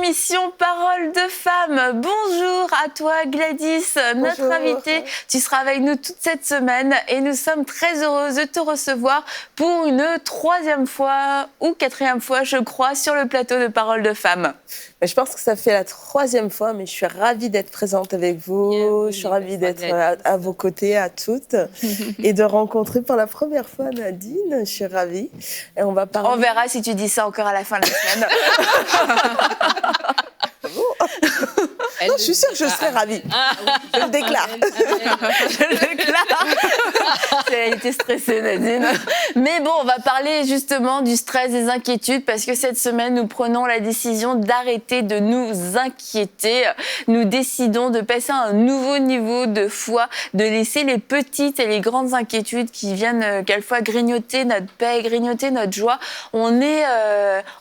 l'émission Parole de Femmes. Bonjour à toi Gladys, notre invitée. Tu seras avec nous toute cette semaine et nous sommes très heureuses de te recevoir pour une troisième fois ou quatrième fois, je crois, sur le plateau de Parole de Femmes. Je pense que ça fait la troisième fois, mais je suis ravie d'être présente avec vous. Je suis ravie d'être à vos côtés, à toutes, et de rencontrer pour la première fois Nadine. Je suis ravie. Et on va parler. On verra si tu dis ça encore à la fin de la semaine. Non, je suis sûre que je serai ravie. Je le déclare. Je le déclare. Elle a été stressée, Nadine. Mais bon, on va parler justement du stress, des inquiétudes, parce que cette semaine, nous prenons la décision d'arrêter de nous inquiéter. Nous décidons de passer à un nouveau niveau de foi, de laisser les petites et les grandes inquiétudes qui viennent quelquefois grignoter notre paix, grignoter notre joie. On est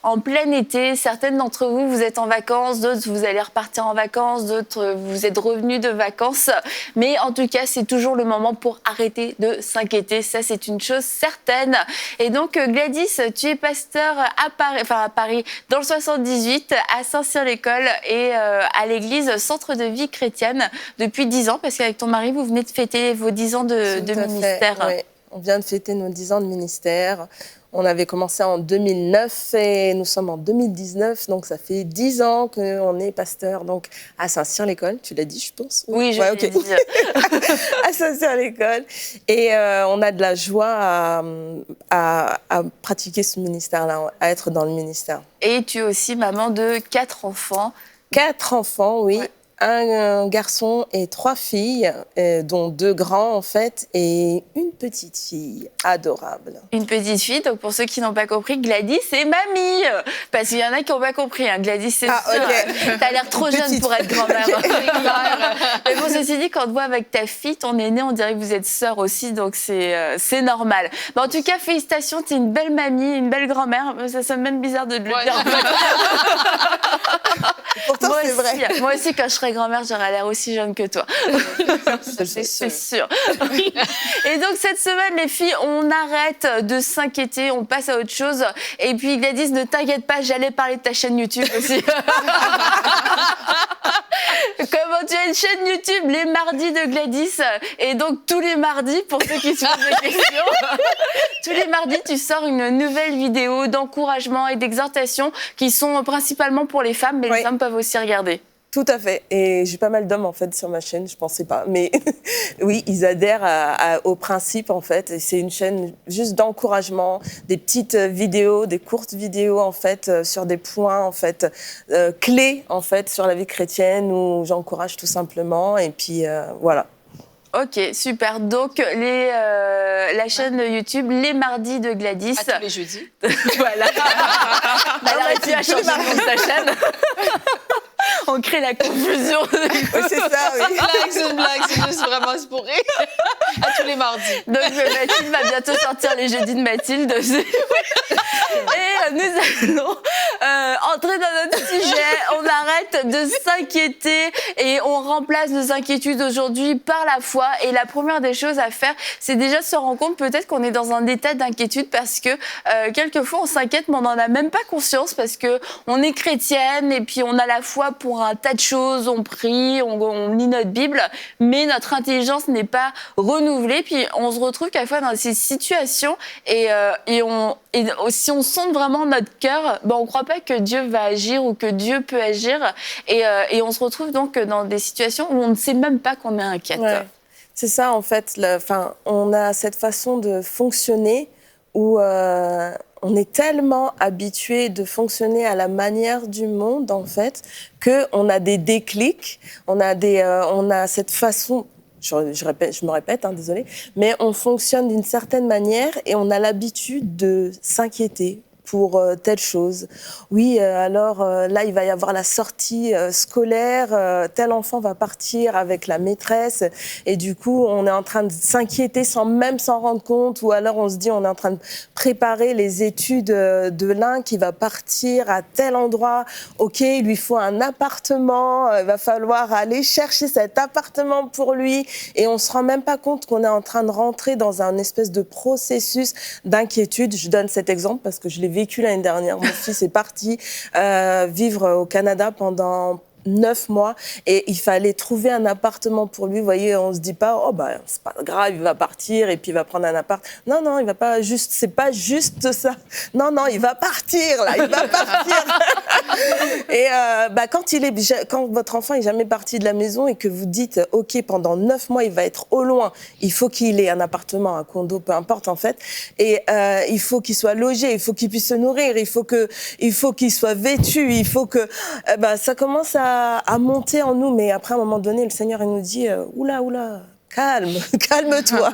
en plein été. Certaines d'entre vous, vous êtes en vacances, d'autres, vous allez repartir en vacances, d'autres, vous êtes revenus de vacances. Mais en tout cas, c'est toujours le moment pour arrêter de s'inquiéter. Ça, c'est une chose certaine. Et donc, Gladys, tu es pasteur à Paris, dans le 78, à Saint-Cyr-l'École et à l'église Centre de vie chrétienne depuis 10 ans, parce qu'avec ton mari, vous venez de fêter vos 10 ans de ministère. Oui. On vient de fêter nos 10 ans de ministère. On avait commencé en 2009 et nous sommes en 2019, donc ça fait 10 ans qu'on est pasteur donc à Saint-Cyr-l'École. Tu l'as dit, je pense. Oui, je l'ai dit. À Saint-Cyr-l'École. Et on a de la joie à pratiquer ce ministère-là, à être dans le ministère. Et tu es aussi maman de 4 enfants. 4 enfants, oui. Ouais. Un garçon et 3 filles, dont 2 grands en fait, et une petite fille adorable. Une petite fille, donc pour ceux qui n'ont pas compris, Gladys c'est mamie. Parce qu'il y en a qui n'ont pas compris, hein. Gladys c'est sûr. Okay. T'as l'air trop jeune pour être grand-mère. Mais bon, ceci dit, quand on te voit avec ta fille, ton aînée, on dirait que vous êtes sœurs aussi, donc c'est normal. Mais en tout cas, félicitations, t'es une belle mamie, une belle grand-mère. Ça sonne même bizarre de le dire. Pourtant, c'est vrai. Moi aussi, quand je serai grand-mère, j'aurai l'air aussi jeune que toi. C'est sûr. Et donc, cette semaine, les filles, on arrête de s'inquiéter, on passe à autre chose. Et puis, Gladys, ne t'inquiète pas, j'allais parler de ta chaîne YouTube aussi. Comment tu as une chaîne YouTube, les mardis de Gladys. Et donc, tous les mardis, pour ceux qui se posent des questions, tous les mardis, tu sors une nouvelle vidéo d'encouragement et d'exhortation qui sont principalement pour les femmes, mais les hommes peuvent aussi regarder. Tout à fait. Et j'ai pas mal d'hommes, en fait, sur ma chaîne. Je pensais pas. Mais oui, ils adhèrent au principe, en fait. Et c'est une chaîne juste d'encouragement, des petites vidéos, des courtes vidéos, en fait, sur des points, en fait, clés, en fait, sur la vie chrétienne où j'encourage tout simplement. Et puis, voilà. Ok, super. Donc, la chaîne YouTube Les Mardis de Gladys. À tous les jeudis. Voilà. Elle a réussi à changer le nom de sa chaîne. On crée la confusion. Oui, c'est ça, oui. C'est une blague, c'est juste vraiment pour rire. À tous les mardis. Donc, Mathilde va bientôt sortir les jeudis de Mathilde. Et nous allons entrer dans notre sujet. On arrête de s'inquiéter et on remplace nos inquiétudes aujourd'hui par la foi. Et la première des choses à faire, c'est déjà se rendre compte peut-être qu'on est dans un état d'inquiétude parce que quelquefois on s'inquiète mais on n'en a même pas conscience parce qu'on est chrétienne et puis on a la foi pour un tas de choses, on prie, on lit notre Bible, mais notre intelligence n'est pas renouvelée. Puis on se retrouve quelquefois dans ces situations et si on sonde vraiment notre cœur, on ne croit pas que Dieu va agir ou que Dieu peut agir. Et on se retrouve donc dans des situations où on ne sait même pas qu'on est inquiète. Ouais. C'est ça, en fait. On a cette façon de fonctionner où on est tellement habitué de fonctionner à la manière du monde, en fait, qu'on a des déclics, on a cette façon... Je me répète, désolée, mais on fonctionne d'une certaine manière et on a l'habitude de s'inquiéter pour telle chose. Oui, alors là, il va y avoir la sortie scolaire, tel enfant va partir avec la maîtresse et du coup, on est en train de s'inquiéter sans même s'en rendre compte ou alors on se dit on est en train de préparer les études de l'un qui va partir à tel endroit. Ok, il lui faut un appartement, il va falloir aller chercher cet appartement pour lui et on se rend même pas compte qu'on est en train de rentrer dans un espèce de processus d'inquiétude. Je donne cet exemple parce que je l'ai vécu vécu l'année dernière. Mon fils est parti vivre au Canada pendant 9 mois et il fallait trouver un appartement pour lui. Vous voyez, on se dit pas, oh bah c'est pas grave, il va partir et puis il va prendre un appart. Non, non, il va pas juste, c'est pas juste ça. Non, non, il va partir là, il va partir. Et quand votre enfant est jamais parti de la maison et que vous dites, ok, pendant 9 mois il va être au loin, il faut qu'il ait un appartement, un condo, peu importe en fait, et il faut qu'il soit logé, il faut qu'il puisse se nourrir, il faut qu'il soit vêtu, il faut que, ça commence à monter en nous, mais après à un moment donné, le Seigneur il nous dit oula, calme-toi,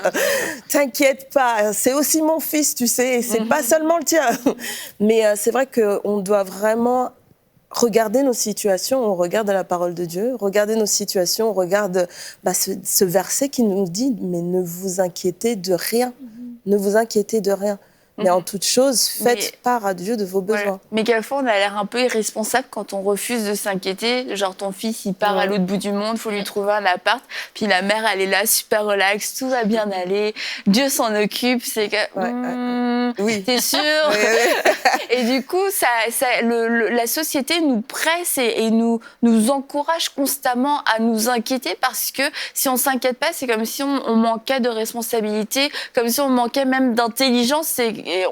t'inquiète pas, c'est aussi mon fils, tu sais, c'est pas seulement le tien. Mais c'est vrai qu'on doit vraiment regarder nos situations, on regarde la parole de Dieu, regarder nos situations, on regarde ce verset qui nous dit mais ne vous inquiétez de rien, ne vous inquiétez de rien. Mais en toute chose, faites part à Dieu de vos besoins. Ouais. Mais quelquefois, on a l'air un peu irresponsable quand on refuse de s'inquiéter. Genre, ton fils, il part à l'autre bout du monde, il faut lui trouver un appart. Puis la mère, elle est là, super relax, tout va bien aller. Dieu s'en occupe. C'est que, oui. T'es sûr? Et du coup, la société nous presse et nous encourage constamment à nous inquiéter parce que si on s'inquiète pas, c'est comme si on manquait de responsabilité, comme si on manquait même d'intelligence.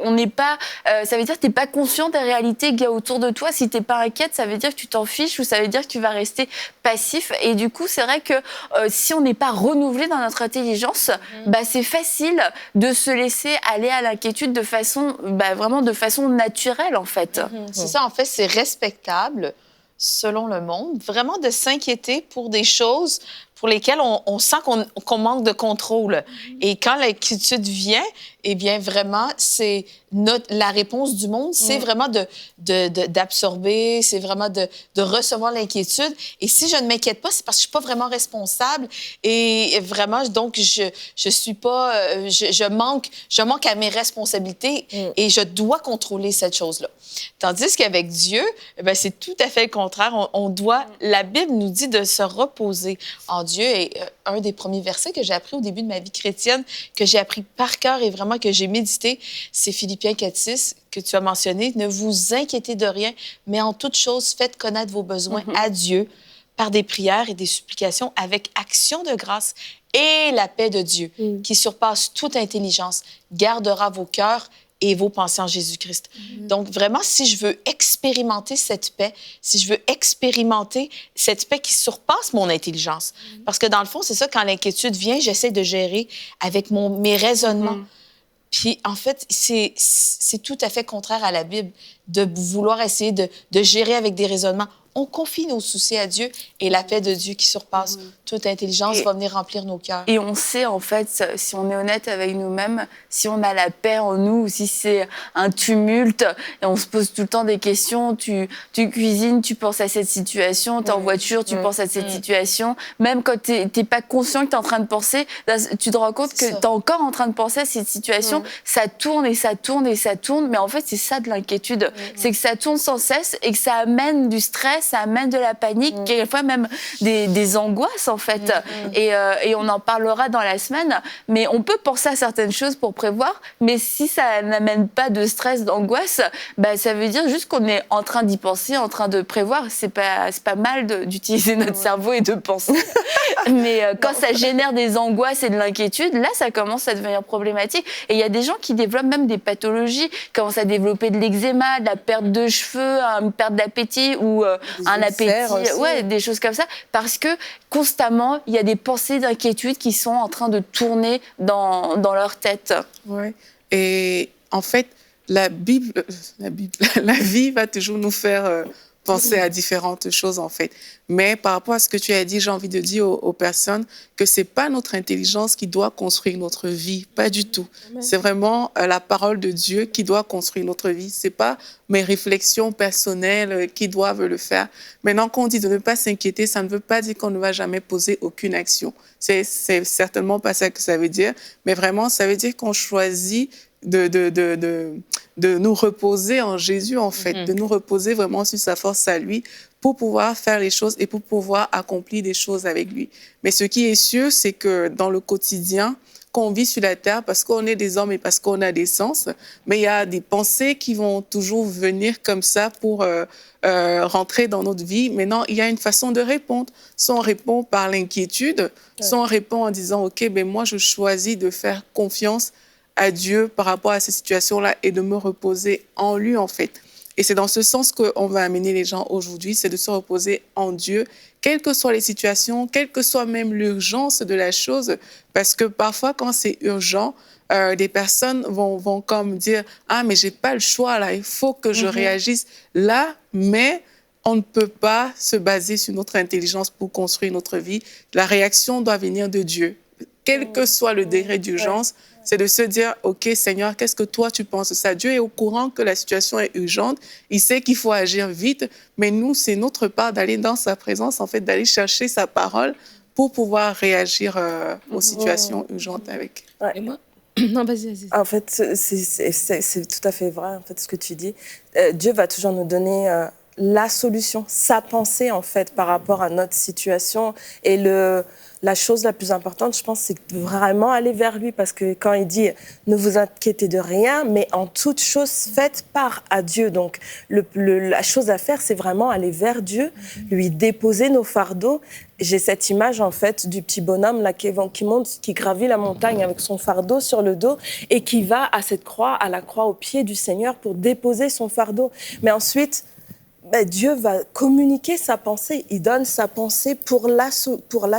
On n'est pas, ça veut dire que tu n'es pas conscient des réalités qu'il y a autour de toi. Si tu n'es pas inquiète, ça veut dire que tu t'en fiches ou ça veut dire que tu vas rester passif. Et du coup, c'est vrai que si on n'est pas renouvelé dans notre intelligence, c'est facile de se laisser aller à l'inquiétude de façon, vraiment de façon naturelle, en fait. C'est ça, en fait, c'est respectable, selon le monde, vraiment de s'inquiéter pour des choses pour lesquelles on sent qu'on manque de contrôle. Et quand l'inquiétude vient, eh bien, vraiment, c'est la réponse du monde, c'est vraiment d'absorber, c'est vraiment de recevoir l'inquiétude. Et si je ne m'inquiète pas, c'est parce que je ne suis pas vraiment responsable. Et vraiment, donc, je suis pas... je manque à mes responsabilités et je dois contrôler cette chose-là. Tandis qu'avec Dieu, c'est tout à fait le contraire. La Bible nous dit de se reposer en Dieu. Et un des premiers versets que j'ai appris au début de ma vie chrétienne, que j'ai appris par cœur et vraiment que j'ai médité, c'est Philippiens 4:6 que tu as mentionné. Ne vous inquiétez de rien, mais en toute chose, faites connaître vos besoins à Dieu par des prières et des supplications avec action de grâce. Et la paix de Dieu, qui surpasse toute intelligence, gardera vos cœurs et vos pensées en Jésus-Christ. Donc, vraiment, si je veux expérimenter cette paix, si je veux expérimenter cette paix qui surpasse mon intelligence, parce que dans le fond, c'est ça, quand l'inquiétude vient, j'essaie de gérer avec mes raisonnements. Puis, en fait, c'est tout à fait contraire à la Bible de vouloir essayer de gérer avec des raisonnements. On confie nos soucis à Dieu et la paix de Dieu qui surpasse toute intelligence va venir remplir nos cœurs. Et on sait, en fait, si on est honnête avec nous-mêmes, si on a la paix en nous, ou si c'est un tumulte, et on se pose tout le temps des questions, tu cuisines, tu penses à cette situation, tu es en voiture, tu penses à cette situation, même quand tu n'es pas conscient que tu es en train de penser, là, tu te rends compte que tu es encore en train de penser à cette situation, ça tourne et ça tourne et ça tourne, mais en fait, c'est ça de l'inquiétude, c'est que ça tourne sans cesse et que ça amène du stress, ça amène de la panique, quelquefois même des angoisses, en fait. Et on en parlera dans la semaine. Mais on peut penser à certaines choses pour prévoir, mais si ça n'amène pas de stress, d'angoisse, ça veut dire juste qu'on est en train d'y penser, en train de prévoir. C'est pas mal d'utiliser notre cerveau et de penser. Mais quand ça génère des angoisses et de l'inquiétude, là, ça commence à devenir problématique. Et il y a des gens qui développent même des pathologies, commencent à développer de l'eczéma, de la perte de cheveux, une perte d'appétit ou un appétit, des choses comme ça, parce que constamment, il y a des pensées d'inquiétude qui sont en train de tourner dans leur tête. Ouais. Et en fait, la vie va toujours nous faire penser à différentes choses, en fait. Mais par rapport à ce que tu as dit, j'ai envie de dire aux personnes que c'est pas notre intelligence qui doit construire notre vie, pas du tout. C'est vraiment la parole de Dieu qui doit construire notre vie. C'est pas mes réflexions personnelles qui doivent le faire. Maintenant, quand on dit de ne pas s'inquiéter, ça ne veut pas dire qu'on ne va jamais poser aucune action. C'est certainement pas ça que ça veut dire, mais vraiment, ça veut dire qu'on choisit de nous reposer en Jésus, en fait, de nous reposer vraiment sur sa force à lui pour pouvoir faire les choses et pour pouvoir accomplir des choses avec lui. Mais ce qui est sûr, c'est que dans le quotidien, qu'on vit sur la terre parce qu'on est des hommes et parce qu'on a des sens, mais il y a des pensées qui vont toujours venir comme ça pour rentrer dans notre vie. Maintenant, il y a une façon de répondre. Soit on répond par l'inquiétude, soit on répond en disant, OK, ben moi, je choisis de faire confiance à Dieu par rapport à ces situations-là et de me reposer en lui, en fait. Et c'est dans ce sens qu'on va amener les gens aujourd'hui, c'est de se reposer en Dieu, quelles que soient les situations, quelle que soit même l'urgence de la chose, parce que parfois, quand c'est urgent, des personnes vont comme dire « Ah, mais j'ai pas le choix, là, il faut que je réagisse là, mais on ne peut pas se baser sur notre intelligence pour construire notre vie. La réaction doit venir de Dieu. Quel que soit le degré d'urgence, c'est de se dire, OK, Seigneur, qu'est-ce que toi, tu penses de ça? Dieu est au courant que la situation est urgente. Il sait qu'il faut agir vite. Mais nous, c'est notre part d'aller dans sa présence, en fait, d'aller chercher sa parole pour pouvoir réagir aux situations urgentes avec. Et moi? Non, vas-y. En fait, c'est tout à fait vrai, en fait, ce que tu dis. Dieu va toujours nous donner la solution, sa pensée, en fait, par rapport à notre situation. Et la chose la plus importante, je pense, c'est vraiment aller vers lui. Parce que quand il dit « ne vous inquiétez de rien, mais en toute chose faites part à Dieu ». Donc, la chose à faire, c'est vraiment aller vers Dieu, lui déposer nos fardeaux. J'ai cette image, en fait, du petit bonhomme là, qui monte, qui gravit la montagne avec son fardeau sur le dos et qui va à la croix au pied du Seigneur pour déposer son fardeau. Mais ensuite, Dieu va communiquer sa pensée. Il donne sa pensée pour la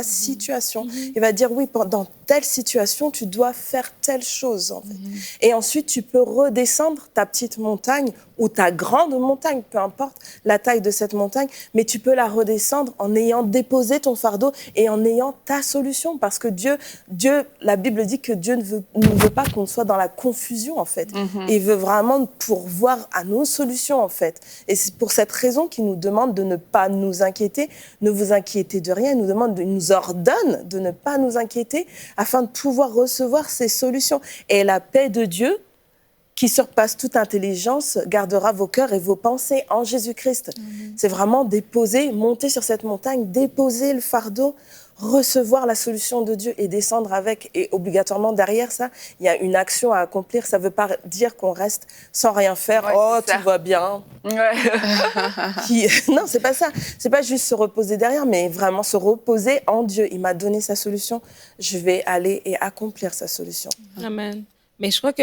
situation. Il va dire, oui, dans telle situation, tu dois faire telle chose. En fait. Et ensuite, tu peux redescendre ta petite montagne ou ta grande montagne, peu importe la taille de cette montagne, mais tu peux la redescendre en ayant déposé ton fardeau et en ayant ta solution. Parce que Dieu, la Bible dit que Dieu ne veut pas qu'on soit dans la confusion, en fait. Il veut vraiment pourvoir à nos solutions, en fait. Et c'est pour cette raison qu'il nous demande de ne pas nous inquiéter. Ne vous inquiétez de rien. Il nous ordonne de ne pas nous inquiéter afin de pouvoir recevoir ces solutions. Et la paix de Dieu, qui surpasse toute intelligence, gardera vos cœurs et vos pensées en Jésus-Christ. C'est vraiment monter sur cette montagne, déposer le fardeau, recevoir la solution de Dieu et descendre avec. Et obligatoirement, derrière ça, il y a une action à accomplir. Ça ne veut pas dire qu'on reste sans rien faire. Ouais, tout va bien. Ouais. Non, c'est pas ça. C'est pas juste se reposer derrière, mais vraiment se reposer en Dieu. Il m'a donné sa solution. Je vais aller et accomplir sa solution. Amen. Mais je crois que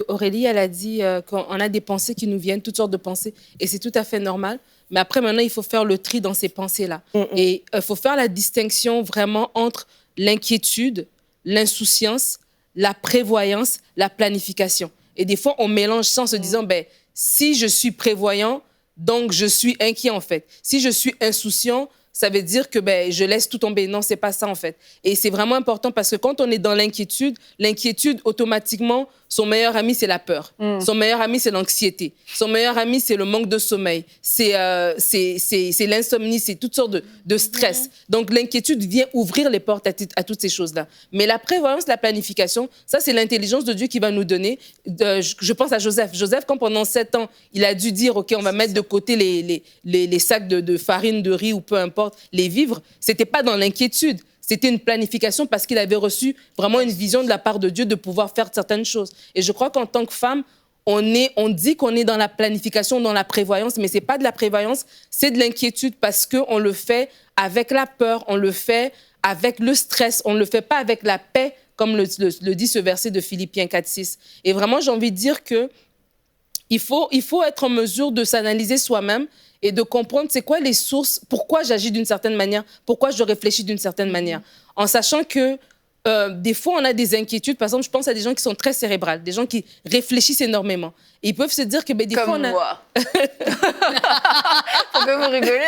Aurélie, elle a dit qu'on a des pensées qui nous viennent, toutes sortes de pensées, et c'est tout à fait normal. Mais après, maintenant, il faut faire le tri dans ces pensées-là. Et il faut faire la distinction vraiment entre l'inquiétude, l'insouciance, la prévoyance, la planification. Et des fois, on mélange ça en se disant, si je suis prévoyant, donc je suis inquiet, en fait. Si je suis insouciant, ça veut dire que je laisse tout tomber. Non, c'est pas ça, en fait. Et c'est vraiment important parce que quand on est dans l'inquiétude, automatiquement, son meilleur ami, c'est la peur. Son meilleur ami, c'est l'anxiété. Son meilleur ami, c'est le manque de sommeil. C'est l'insomnie, c'est toutes sortes de stress. Donc, l'inquiétude vient ouvrir les portes à toutes ces choses-là. Mais la prévoyance, la planification, ça, c'est l'intelligence de Dieu qui va nous donner. Je pense à Joseph. Joseph, quand pendant 7 ans, il a dû dire, OK, on va mettre de côté les sacs de farine, de riz ou peu importe, les vivres, c'était pas dans l'inquiétude. C'était une planification parce qu'il avait reçu vraiment une vision de la part de Dieu de pouvoir faire certaines choses. Et je crois qu'en tant que femme, on dit qu'on est dans la planification, dans la prévoyance, mais c'est pas de la prévoyance, c'est de l'inquiétude parce qu'on le fait avec la peur, on le fait avec le stress, on ne le fait pas avec la paix, comme le dit ce verset de Philippiens 4:6. Et vraiment, j'ai envie de dire que il faut être en mesure de s'analyser soi-même et de comprendre c'est quoi les sources, pourquoi j'agis d'une certaine manière, pourquoi je réfléchis d'une certaine manière. En sachant que des fois, on a des inquiétudes. Par exemple, je pense à des gens qui sont très cérébrales, des gens qui réfléchissent énormément. Et ils peuvent se dire que des fois, on a... moi. Pourquoi vous rigolez?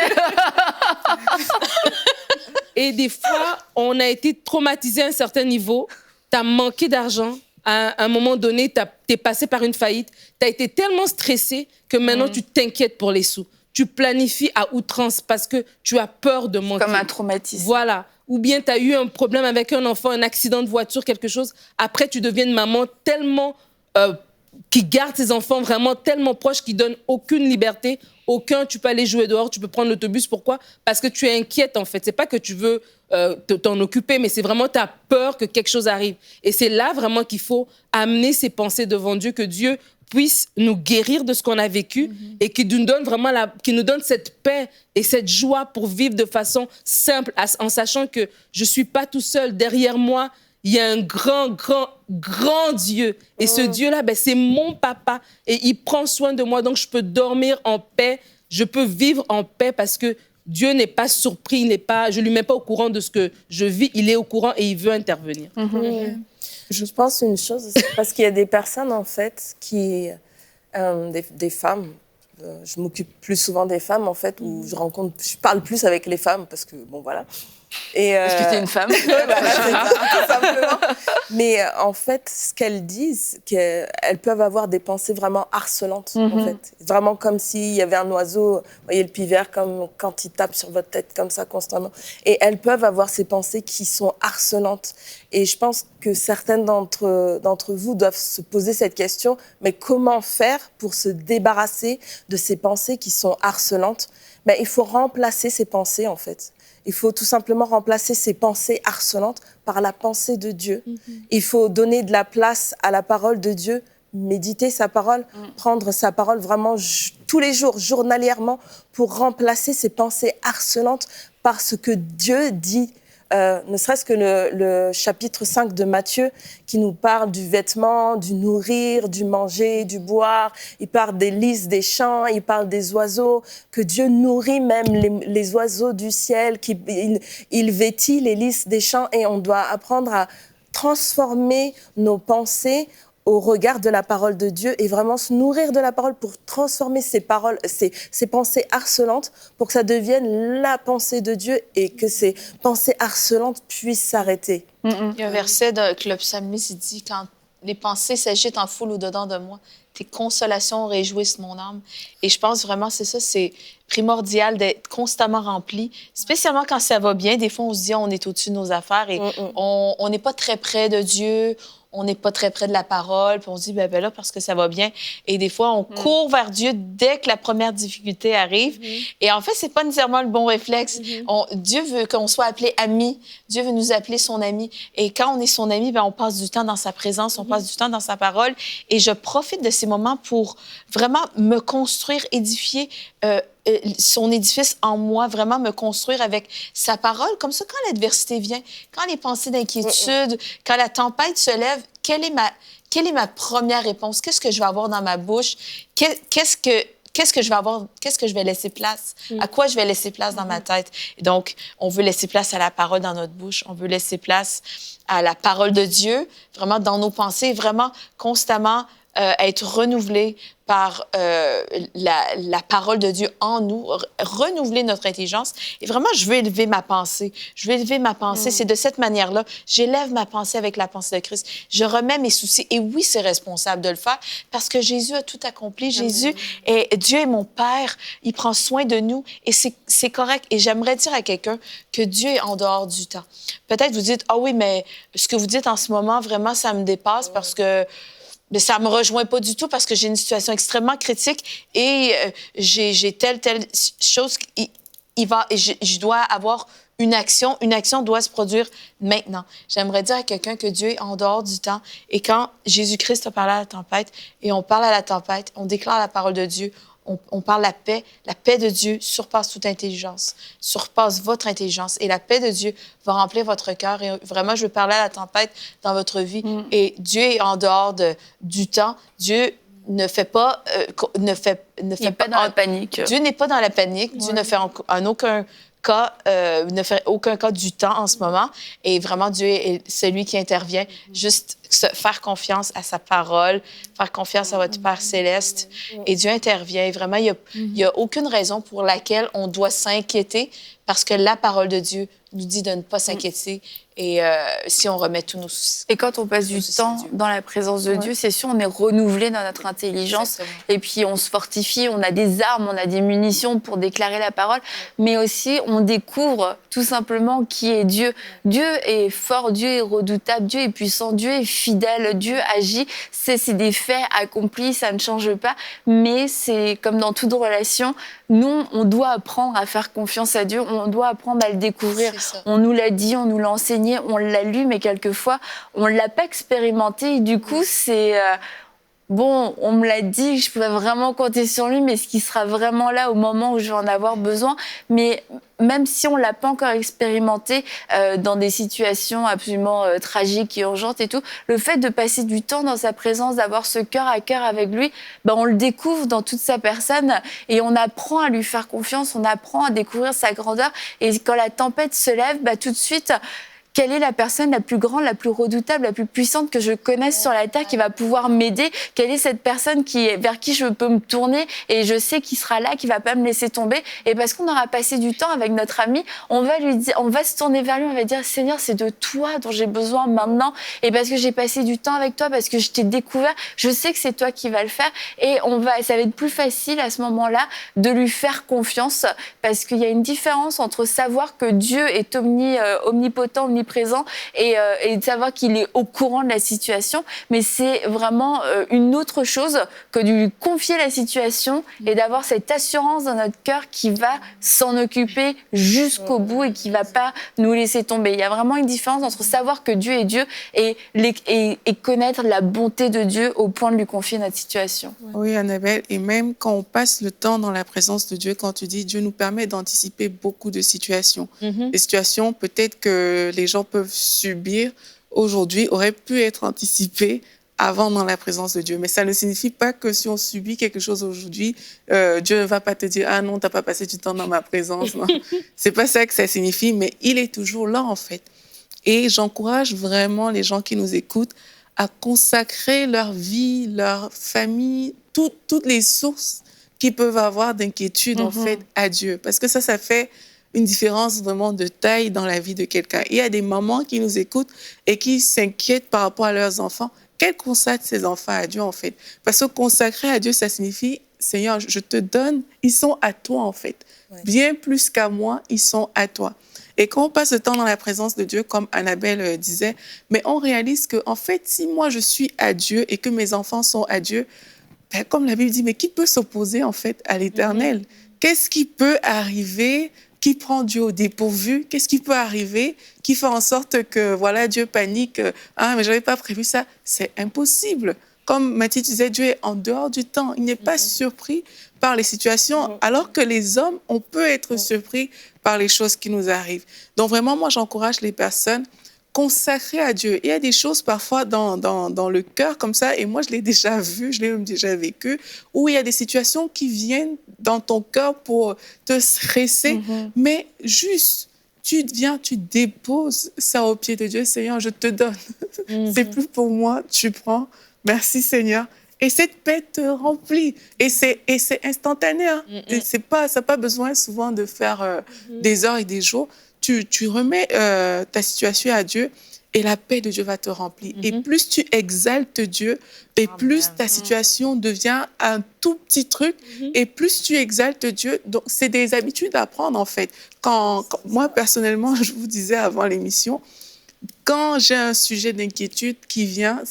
Et des fois, on a été traumatisé à un certain niveau. Tu as manqué d'argent. À un moment donné, tu es passé par une faillite. Tu as été tellement stressé que maintenant, tu t'inquiètes pour les sous. Tu planifies à outrance parce que tu as peur de manquer. Comme un traumatisme. Voilà. Ou bien tu as eu un problème avec un enfant, un accident de voiture, quelque chose. Après, tu deviens une maman tellement... qui garde ses enfants vraiment tellement proches, qui donne aucune liberté, tu peux aller jouer dehors, tu peux prendre l'autobus. Pourquoi? Parce que tu es inquiète, en fait. C'est pas que tu veux t'en occuper, mais c'est vraiment, tu as peur que quelque chose arrive. Et c'est là vraiment qu'il faut amener ces pensées devant Dieu, que Dieu puisse nous guérir de ce qu'on a vécu et qu'il nous donne vraiment qu'il nous donne cette paix et cette joie pour vivre de façon simple, en sachant que je suis pas tout seul. Derrière moi, il y a un grand, grand, grand Dieu. Et ce Dieu-là, c'est mon papa et il prend soin de moi. Donc, je peux dormir en paix, je peux vivre en paix parce que Dieu n'est pas surpris, je ne lui mets pas au courant de ce que je vis. Il est au courant et il veut intervenir. Je pense une chose, c'est parce qu'il y a des personnes, en fait, des femmes, je m'occupe plus souvent des femmes, en fait, où je parle plus avec les femmes, parce que, bon, voilà. Parce que tu es une femme. Voilà, c'est ça, tout simplement. Mais en fait, ce qu'elles disent, qu'elles peuvent avoir des pensées vraiment harcelantes, en fait. Vraiment comme s'il y avait un oiseau, vous voyez le pivert, comme quand il tape sur votre tête comme ça constamment. Et elles peuvent avoir ces pensées qui sont harcelantes. Et je pense que certaines d'entre vous doivent se poser cette question, mais comment faire pour se débarrasser de ces pensées qui sont harcelantes? Il faut remplacer ces pensées, en fait. Il faut tout simplement remplacer ces pensées harcelantes par la pensée de Dieu. Il faut donner de la place à la parole de Dieu, méditer sa parole, prendre sa parole vraiment tous les jours, journalièrement, pour remplacer ces pensées harcelantes par ce que Dieu dit. Ne serait-ce que le chapitre 5 de Matthieu qui nous parle du vêtement, du nourrir, du manger, du boire. Il parle des lys des champs, il parle des oiseaux, que Dieu nourrit même les oiseaux du ciel, il vêtit les lys des champs et on doit apprendre à transformer nos pensées au regard de la parole de Dieu et vraiment se nourrir de la parole pour transformer ces pensées harcelantes pour que ça devienne la pensée de Dieu et que ces pensées harcelantes puissent s'arrêter. Il y a un verset que le psalmiste dit « Quand les pensées s'agitent en foule au-dedans de moi, tes consolations réjouissent mon âme. » Et je pense vraiment, c'est ça, c'est primordial d'être constamment rempli, spécialement quand ça va bien. Des fois, on se dit on est au-dessus de nos affaires et on n'est pas très près de Dieu. On n'est pas très près de la parole, puis on se dit, ben là, parce que ça va bien. Et des fois, on court vers Dieu dès que la première difficulté arrive. Et en fait, c'est pas nécessairement le bon réflexe. Dieu veut qu'on soit appelé ami. Dieu veut nous appeler son ami. Et quand on est son ami, on passe du temps dans sa présence, on passe du temps dans sa parole. Et je profite de ces moments pour vraiment me construire, édifier son édifice en moi, vraiment me construire avec sa parole. Comme ça, quand l'adversité vient, quand les pensées d'inquiétude, quand la tempête se lève, quelle est ma première réponse? Qu'est-ce que je vais avoir dans ma bouche? Qu'est-ce que je vais avoir? Qu'est-ce que je vais laisser place? À quoi je vais laisser place dans ma tête? Et donc, on veut laisser place à la parole dans notre bouche. On veut laisser place à la parole de Dieu, vraiment dans nos pensées, vraiment constamment être renouvelé par la parole de Dieu en nous, renouveler notre intelligence. Et vraiment, je veux élever ma pensée. Je veux élever ma pensée. C'est de cette manière-là. J'élève ma pensée avec la pensée de Christ. Je remets mes soucis. Et oui, c'est responsable de le faire parce que Jésus a tout accompli. Jésus Dieu est mon Père. Il prend soin de nous et c'est correct. Et j'aimerais dire à quelqu'un que Dieu est en dehors du temps. Peut-être vous dites, « Ah oui, mais ce que vous dites en ce moment, vraiment, ça me dépasse parce que mais ça me rejoint pas du tout parce que j'ai une situation extrêmement critique et j'ai telle chose. Je dois avoir une action. Une action doit se produire maintenant. J'aimerais dire à quelqu'un que Dieu est en dehors du temps. Et quand Jésus-Christ a parlé à la tempête, et on parle à la tempête, on déclare la parole de Dieu, on parle la paix de Dieu surpasse toute intelligence, surpasse votre intelligence. Et la paix de Dieu va remplir votre cœur. Et vraiment, je veux parler à la tempête dans votre vie. Et Dieu est en dehors du temps. Dieu ne fait pas... Il n'est pas dans la panique. Dieu n'est pas dans la panique. Dieu ne fait en aucun cas, ne fait aucun cas du temps en ce moment. Et vraiment, Dieu est celui qui intervient. Juste faire confiance à sa parole, faire confiance à votre Père céleste. Et Dieu intervient. Et vraiment, il n'y a aucune raison pour laquelle on doit s'inquiéter parce que la parole de Dieu nous dit de ne pas s'inquiéter et si on remet tous nos soucis. Et quand on passe du temps dans la présence de Dieu, c'est sûr, on est renouvelé dans notre intelligence. Exactement. Et puis, on se fortifie, on a des armes, on a des munitions pour déclarer la parole. Mais aussi, on découvre tout simplement qui est Dieu. Dieu est fort, Dieu est redoutable, Dieu est puissant, Dieu est fidèle, Dieu agit. C'est des faits accomplis, ça ne change pas. Mais c'est comme dans toute relation, nous, on doit apprendre à faire confiance à Dieu. on doit apprendre à le découvrir. C'est ça. On nous l'a dit, on nous l'a enseigné, on l'a lu, mais quelquefois, on ne l'a pas expérimenté. Et du coup, c'est... bon, on me l'a dit, je pouvais vraiment compter sur lui, mais est-ce qu'il sera vraiment là au moment où je vais en avoir besoin? Mais même si on ne l'a pas encore expérimenté dans des situations absolument tragiques et urgentes et tout, le fait de passer du temps dans sa présence, d'avoir ce cœur à cœur avec lui, ben on le découvre dans toute sa personne et on apprend à lui faire confiance, on apprend à découvrir sa grandeur. Et quand la tempête se lève, ben tout de suite... Quelle est la personne la plus grande, la plus redoutable, la plus puissante que je connaisse sur la terre qui va pouvoir m'aider? Quelle est cette personne vers qui je peux me tourner et je sais qu'il sera là, qui va pas me laisser tomber? Et parce qu'on aura passé du temps avec notre ami, on va lui dire, on va se tourner vers lui, on va dire Seigneur, c'est de toi dont j'ai besoin maintenant. Et parce que j'ai passé du temps avec toi, parce que je t'ai découvert, je sais que c'est toi qui vas le faire. Et ça va être plus facile à ce moment-là de lui faire confiance parce qu'il y a une différence entre savoir que Dieu est omnipotent, omniprésent et de savoir qu'il est au courant de la situation, mais c'est vraiment une autre chose que de lui confier la situation et d'avoir cette assurance dans notre cœur qui va s'en occuper jusqu'au bout et qui va pas nous laisser tomber. Il y a vraiment une différence entre savoir que Dieu est Dieu et connaître la bonté de Dieu au point de lui confier notre situation. Oui, Annabelle, et même quand on passe le temps dans la présence de Dieu, quand tu dis Dieu nous permet d'anticiper beaucoup de situations. Des situations peut-être que les gens peuvent subir aujourd'hui auraient pu être anticipées avant dans la présence de Dieu. Mais ça ne signifie pas que si on subit quelque chose aujourd'hui, Dieu ne va pas te dire « Ah non, tu n'as pas passé du temps dans ma présence. » C'est pas ça que ça signifie, mais il est toujours là en fait. Et j'encourage vraiment les gens qui nous écoutent à consacrer leur vie, leur famille, toutes les sources qu'ils peuvent avoir d'inquiétude en fait à Dieu. Parce que ça fait une différence vraiment de taille dans la vie de quelqu'un. Il y a des mamans qui nous écoutent et qui s'inquiètent par rapport à leurs enfants. Qu'elles consacrent ces enfants à Dieu, en fait. Parce que consacrer à Dieu, ça signifie, Seigneur, je te donne, ils sont à toi, en fait. Ouais. Bien plus qu'à moi, ils sont à toi. Et quand on passe le temps dans la présence de Dieu, comme Annabelle disait, mais on réalise que, en fait, si moi, je suis à Dieu et que mes enfants sont à Dieu, ben, comme la Bible dit, mais qui peut s'opposer, en fait, à l'Éternel? Qu'est-ce qui peut arriver qui prend Dieu au dépourvu? Qu'est-ce qui peut arriver qui fait en sorte que, voilà, Dieu panique? Ah, mais je n'avais pas prévu ça. C'est impossible. Comme Mathilde disait, Dieu est en dehors du temps. Il n'est pas surpris par les situations, alors que les hommes, on peut être surpris par les choses qui nous arrivent. Donc vraiment, moi, j'encourage les personnes consacrées à Dieu. Il y a des choses parfois dans le cœur comme ça, et moi, je l'ai déjà vu, je l'ai même déjà vécu, où il y a des situations qui viennent dans ton cœur pour te stresser, mais juste, tu viens, tu déposes ça au pied de Dieu. Seigneur, je te donne. C'est plus pour moi, tu prends. Merci Seigneur. Et cette paix te remplit. Et c'est instantané. Hein. Ça n'a pas besoin souvent de faire des heures et des jours. Tu remets ta situation à Dieu et la paix de Dieu va te remplir. Et plus tu exaltes Dieu, et plus ta situation devient un tout petit truc, et plus tu exaltes Dieu. Donc, c'est des habitudes à prendre, en fait. Quand moi, personnellement, je vous disais avant l'émission, quand j'ai un sujet d'inquiétude qui vient,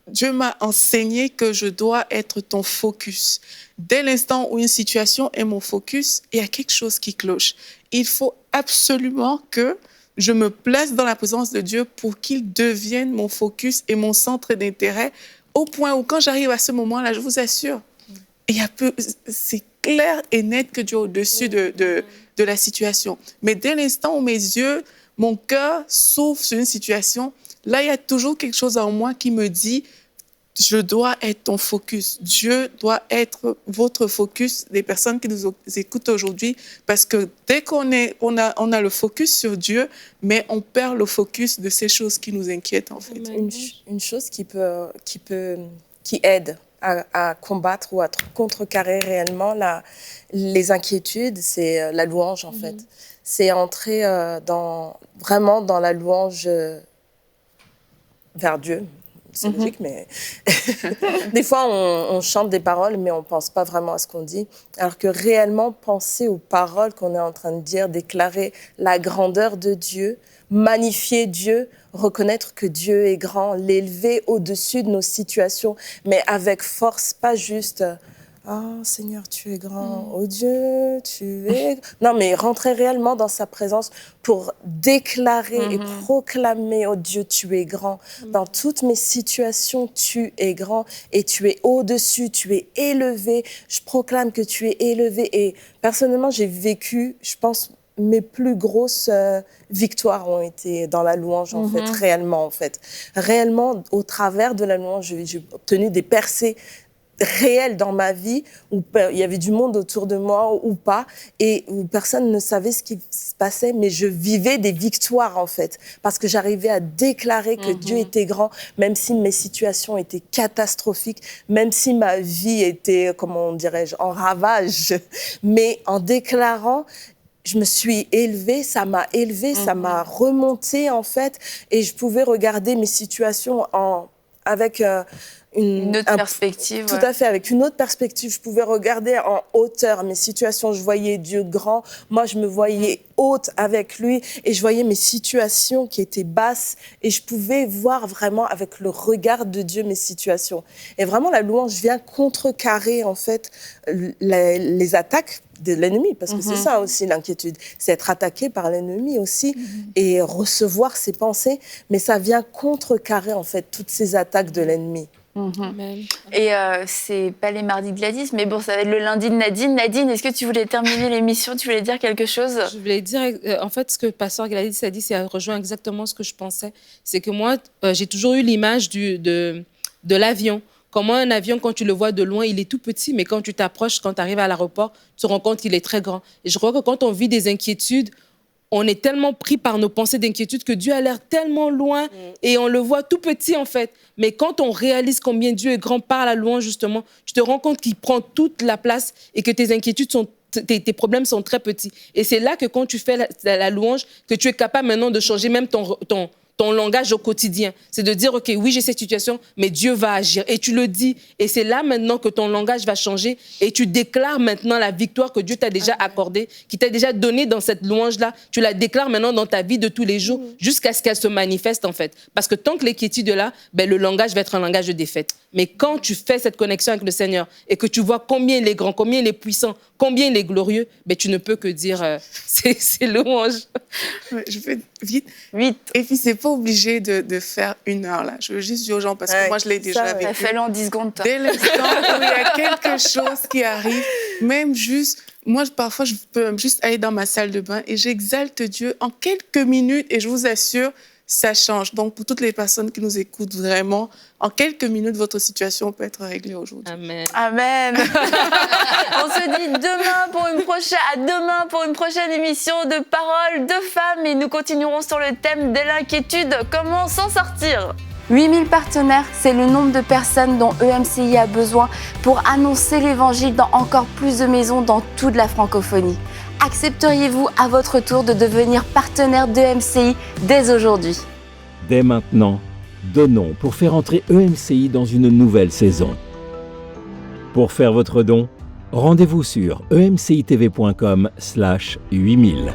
Dieu m'a enseigné que je dois être ton focus. Dès l'instant où une situation est mon focus, il y a quelque chose qui cloche. Il faut absolument que je me place dans la présence de Dieu pour qu'il devienne mon focus et mon centre d'intérêt, au point où quand j'arrive à ce moment-là, je vous assure, c'est clair et net que Dieu est au-dessus de la situation. Mais dès l'instant où mes yeux, mon cœur s'ouvre sur une situation, là, il y a toujours quelque chose en moi qui me dit, je dois être ton focus. Dieu doit être votre focus, des personnes qui nous écoutent aujourd'hui, parce que dès qu'on a le focus sur Dieu, mais on perd le focus de ces choses qui nous inquiètent, en fait. Une chose qui aide à combattre ou à contrecarrer réellement les inquiétudes, c'est la louange, en fait. C'est entrer vraiment dans la louange vers Dieu. C'est logique, mais des fois, on chante des paroles, mais on ne pense pas vraiment à ce qu'on dit. Alors que réellement, penser aux paroles qu'on est en train de dire, déclarer la grandeur de Dieu, magnifier Dieu, reconnaître que Dieu est grand, l'élever au-dessus de nos situations, mais avec force, pas juste Oh Seigneur, tu es grand. Oh Dieu, tu es... Non, mais rentrer réellement dans sa présence pour déclarer et proclamer, oh Dieu, tu es grand. Dans toutes mes situations, tu es grand et tu es au-dessus, tu es élevé. Je proclame que tu es élevé. Et personnellement, j'ai vécu, je pense, mes plus grosses victoires ont été dans la louange, en fait, réellement, en fait. Réellement, au travers de la louange, j'ai obtenu des percées réel dans ma vie, où il y avait du monde autour de moi ou pas, et où personne ne savait ce qui se passait, mais je vivais des victoires, en fait, parce que j'arrivais à déclarer que Dieu était grand, même si mes situations étaient catastrophiques, même si ma vie était, comment dirais-je, en ravage, mais en déclarant, je me suis élevée, ça m'a élevée, ça m'a remontée, en fait, et je pouvais regarder mes situations avec une autre perspective. Tout à fait, avec une autre perspective. Je pouvais regarder en hauteur mes situations. Je voyais Dieu grand. Moi, je me voyais haute avec lui et je voyais mes situations qui étaient basses et je pouvais voir vraiment avec le regard de Dieu mes situations. Et vraiment, la louange vient contrecarrer, en fait, les attaques de l'ennemi, parce que c'est ça aussi l'inquiétude, c'est être attaqué par l'ennemi aussi et recevoir ses pensées, mais ça vient contrecarrer, en fait, toutes ces attaques de l'ennemi. Et c'est pas les mardis de Gladys, mais bon, ça va être le lundi de Nadine. Nadine, est-ce que tu voulais terminer l'émission? Tu voulais dire quelque chose? Je voulais dire, en fait, ce que Pasteur Gladys a dit, ça rejoint exactement ce que je pensais. C'est que moi, j'ai toujours eu l'image de l'avion. Comment un avion, quand tu le vois de loin, il est tout petit, mais quand tu t'approches, quand tu arrives à l'aéroport, tu te rends compte qu'il est très grand. Et je crois que quand on vit des inquiétudes, on est tellement pris par nos pensées d'inquiétude que Dieu a l'air tellement loin et on le voit tout petit, en fait. Mais quand on réalise combien Dieu est grand par la louange, justement, tu te rends compte qu'il prend toute la place et que tes inquiétudes tes problèmes sont très petits. Et c'est là que quand tu fais la louange, que tu es capable maintenant de changer même ton langage au quotidien. C'est de dire, OK, oui, j'ai cette situation, mais Dieu va agir. Et tu le dis. Et c'est là maintenant que ton langage va changer et tu déclares maintenant la victoire que Dieu t'a déjà accordée, qui t'a déjà donnée dans cette louange-là. Tu la déclares maintenant dans ta vie de tous les jours jusqu'à ce qu'elle se manifeste, en fait. Parce que tant que l'inquiétude est là, ben, le langage va être un langage de défaite. Mais quand tu fais cette connexion avec le Seigneur et que tu vois combien il est grand, combien il est puissant, combien il est glorieux, ben, tu ne peux que dire c'est louange. Ouais, je fais vite. Vite. Et puis, c'est pas obligé de faire 1 heure, là. Je veux juste dire aux gens, parce que moi, je l'ai déjà vécu. Ça fait en 10 secondes, toi. Dès l'instant où il y a quelque chose qui arrive, même juste... Moi, parfois, je peux juste aller dans ma salle de bain et j'exalte Dieu en quelques minutes et je vous assure, ça change. Donc, pour toutes les personnes qui nous écoutent vraiment, en quelques minutes, votre situation peut être réglée aujourd'hui. Amen. Amen. On se dit à demain pour une prochaine émission de Paroles de femmes et nous continuerons sur le thème de l'inquiétude. Comment s'en sortir? 8000 partenaires, c'est le nombre de personnes dont EMCI a besoin pour annoncer l'évangile dans encore plus de maisons dans toute la francophonie. Accepteriez-vous à votre tour de devenir partenaire d'EMCI dès aujourd'hui? Dès maintenant, donnons pour faire entrer EMCI dans une nouvelle saison. Pour faire votre don, rendez-vous sur emcitv.com/8000.